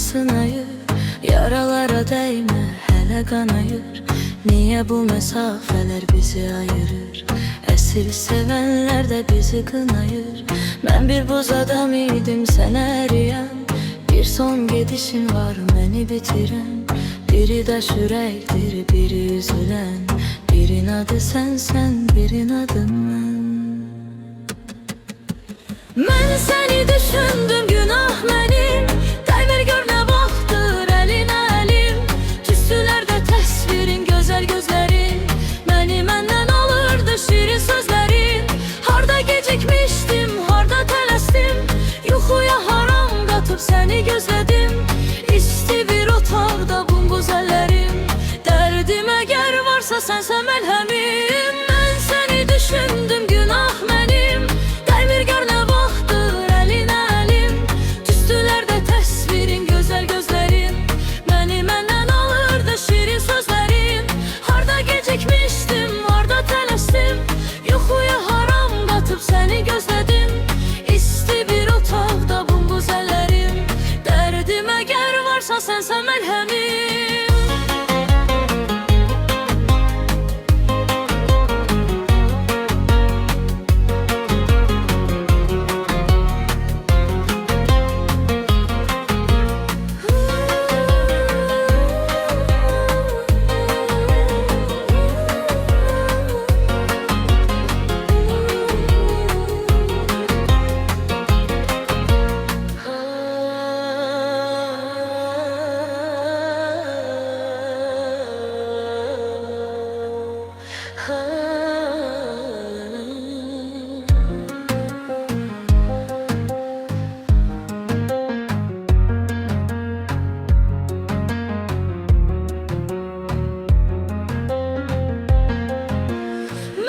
sınayır, yaralara değme, hele kanayır. Niye bu mesafeler bizi ayırır? Esir sevenler de bizi kınayır. Ben bir buz adam idim, sen eriyen. Bir son gidişin var beni bitiren. Biri de yürektir, biri üzülen. Birin adı sen, birin adın ben. Ben seni düşündüm, günah benim. Deyver gör ne vaxtdır eline elim. Tüstülerde təsvirin, gözəl gözlərin. Məni məndən alırdı şirin sözlərin. Harda gecikmişdim, harda tələsdim. Yuxuya haram qatıb səni gözlədim. İsti bir otaqda bumbuz əllərim. Dərdim əgər varsa sənsə məlhəmim. Mən səni düşündüm, günah mənim. Deyver gör nə vaxtdır eline elim. Tüstülerde təsvirin, gözəl gözlərin. Məni məndən alırdı şirin sözlərin. Harda gecikmişdim, harda tələsdim. Yuxuya haram qatıb səni gözlədim. İsti bir otaqda bumbuz əllərim. Dərdim əgər varsa sənsə məlhəmim.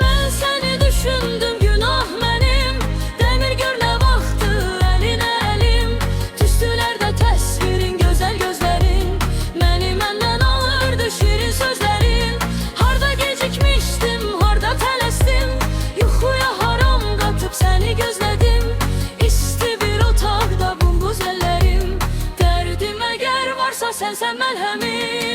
Ben seni düşündüm, günah benim. Demir gör ne vaxtdır eline elim. Tüstülerde təsvirin, gözəl gözlərin. Məni məndən alırdı şirin sözlərin. Harda gecikmişdim, harda tələsdim. Yuxuya haram qatıb səni gözlədim. İsti bir otaqda bumbuz əllərim. Dərdim əgər varsa sənsən məlhəmim.